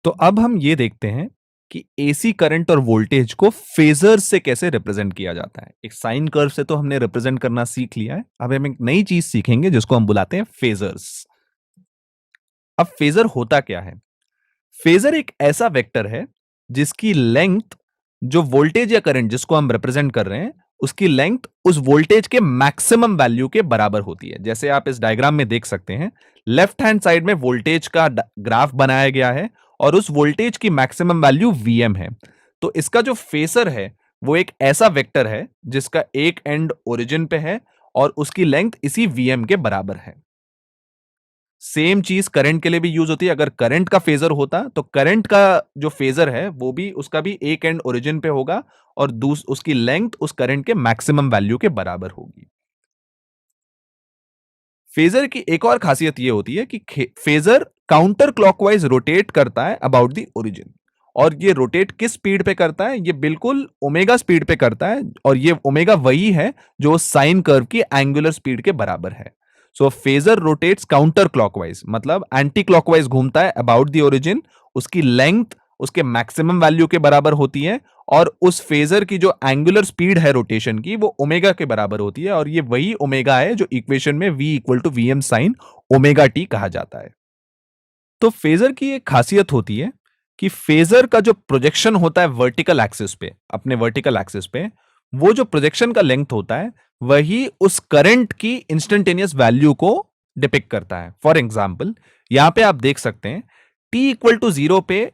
तो अब हम ये देखते हैं कि एसी करंट और वोल्टेज को फेजर से कैसे रिप्रेजेंट किया जाता है। एक साइन कर्व से तो हमने रिप्रेजेंट करना सीख लिया है। अब हम एक नई चीज सीखेंगे जिसको हम बुलाते हैं फेजर्स। अब फेजर होता क्या है? फेजर एक ऐसा वेक्टर है जिसकी लेंथ, जो वोल्टेज या करंट जिसको हम रिप्रेजेंट कर रहे हैं, उसकी लेंथ उस वोल्टेज के मैक्सिमम वैल्यू के बराबर होती है। जैसे आप इस डायग्राम में देख सकते हैं, लेफ्ट हैंड साइड में वोल्टेज का ग्राफ बनाया गया है और उस वोल्टेज की मैक्सिमम वैल्यू Vm है। तो इसका जो फेसर है वो एक ऐसा वेक्टर है जिसका एक एंड ओरिजिन पे है और उसकी लेंथ इसी Vm के बराबर है। सेम चीज करंट के लिए भी यूज होती है। अगर करंट का फेजर होता तो करंट का जो फेजर है वो भी, उसका भी एक एंड ओरिजिन पे होगा और उसकी लेंथ उस करंट के मैक्सिमम वैल्यू के बराबर होगी। फेजर की एक और खासियत यह होती है कि फेजर काउंटर क्लॉकवाइज रोटेट करता है अबाउट द ओरिजिन। और ये रोटेट किस स्पीड पे करता है? ये बिल्कुल ओमेगा स्पीड पे करता है और ये ओमेगा वही है जो साइन कर्व की एंगुलर स्पीड के बराबर है। सो फेजर रोटेट्स काउंटर क्लॉकवाइज, मतलब एंटी क्लॉकवाइज घूमता है अबाउट द ओरिजिन। उसकी लेंथ उसके मैक्सिमम वैल्यू के बराबर होती है और उस फेजर की जो एंगुलर स्पीड है रोटेशन की, वो ओमेगा के बराबर होती है। और ये वही ओमेगा है जो इक्वेशन में v equal to V M sine omega T कहा जाता है। तो फेजर की एक खासियत होती है कि फेजर का जो प्रोजेक्शन होता है वर्टिकल एक्सिस पे, अपने वर्टिकल एक्सिस पे, वो जो प्रोजेक्शन का लेंथ होता है वही उस करंट की इंस्टेंटेनियस वैल्यू को डिपिक्ट करता है। फॉर एग्जाम्पल, यहां पे आप देख सकते हैं t इक्वल टू जीरो पे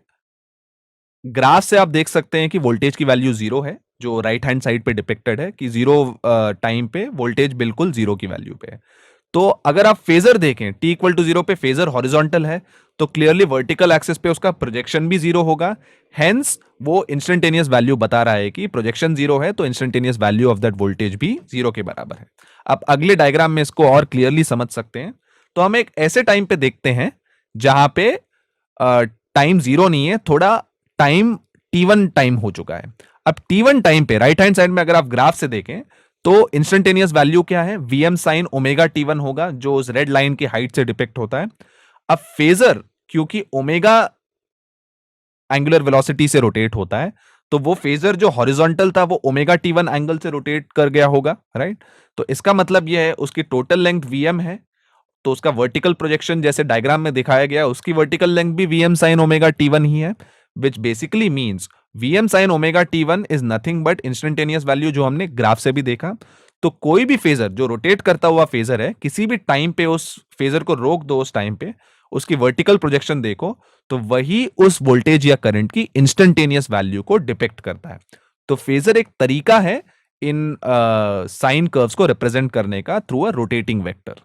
ग्राफ से आप देख सकते हैं कि वोल्टेज की वैल्यू जीरो है, जो राइट हैंड साइड पे डिपिक्टेड है कि जीरो टाइम पे वोल्टेज बिल्कुल जीरो की वैल्यू पे है। तो अगर आप फेजर देखें, t इक्वल टू जीरो पे फेजर हॉरिजॉन्टल है तो क्लियरली वर्टिकल एक्सिस पे उसका प्रोजेक्शन भी जीरो होगा। हेंस वो इंस्टेंटेनियस वैल्यू बता रहा है कि प्रोजेक्शन जीरो है तो instantaneous value of that voltage भी जीरो के बराबर है। आप अगले डायग्राम में इसको और क्लियरली समझ सकते हैं। तो हम एक ऐसे टाइम पे देखते हैं जहां पे टाइम जीरो नहीं है, थोड़ा टाइम t1 टाइम हो चुका है। अब t1 टाइम पे राइट हैंड साइड में अगर आप ग्राफ से देखें तो इंस्टेंटेनियस वैल्यू क्या है? Vm साइन ओमेगा t1 होगा, जो उस रेड लाइन की हाइट से डिपिक्ट होता है। अब फेजर क्योंकि ओमेगा एंगुलर वेलोसिटी से रोटेट होता है, तो वो फेजर जो हॉरिजॉन्टल था वो ओमेगा t1 एंगल से रोटेट कर गया होगा, राइट? तो इसका मतलब यह है उसकी टोटल लेंथ Vm है, तो उसका वर्टिकल प्रोजेक्शन जैसे डायग्राम में दिखाया गया, उसकी वर्टिकल लेंथ भी Vm sin ओमेगा t1 ही है, which basically means Vm sin omega t1 is nothing but instantaneous value जो हमने ग्राफ से भी देखा। तो कोई भी फेजर जो रोटेट करता हुआ फेजर है, किसी भी टाइम पे उस फेजर को रोक दो, उस टाइम पे उसकी वर्टिकल प्रोजेक्शन देखो तो वही उस वोल्टेज या करंट की इंस्टेंटेनियस वैल्यू को डिपिक्ट करता है। तो फेजर एक तरीका है इन साइन कर्व्स को रिप्रेजेंट करने का थ्रू अ रोटेटिंग वेक्टर।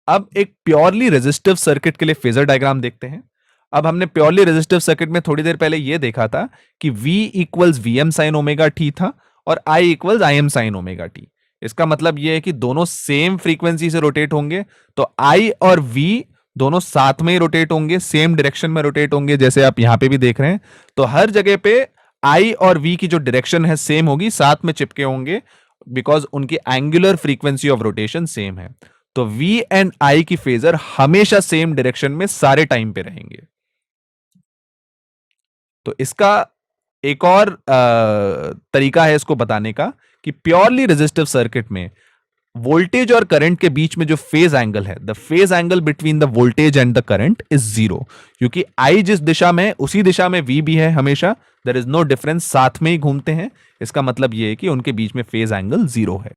अब एक प्योरली रेजिस्टिव सर्किट के लिए फेजर डायग्राम देखते हैं। अब हमने प्योरली रेजिस्टिव सर्किट में थोड़ी देर पहले यह देखा था कि V equals Vm sign omega T था और I equals Im sign omega T. इसका मतलब यह है कि दोनों सेम फ्रीक्वेंसी से रोटेट होंगे, तो I और V दोनों साथ में ही रोटेट होंगे, सेम डायरेक्शन में रोटेट होंगे, जैसे आप यहां पे भी देख रहे हैं। तो हर जगह पे I और V की जो डायरेक्शन है सेम होगी, साथ में चिपके होंगे, बिकॉज उनकी angular frequency of rotation same है। तो V एंड I की फेजर हमेशा सेम डायरेक्शन में सारे टाइम पे रहेंगे। तो इसका एक और तरीका है इसको बताने का कि प्योरली रेजिस्टिव सर्किट में वोल्टेज और करंट के बीच में जो फेज एंगल है, the phase angle between the voltage and the current is zero, क्योंकि I जिस दिशा में है उसी दिशा में V भी है हमेशा। देयर इज नो डिफरेंस, साथ में ही घूमते हैं। इसका मतलब यह है कि उनके बीच में फेज एंगल जीरो है।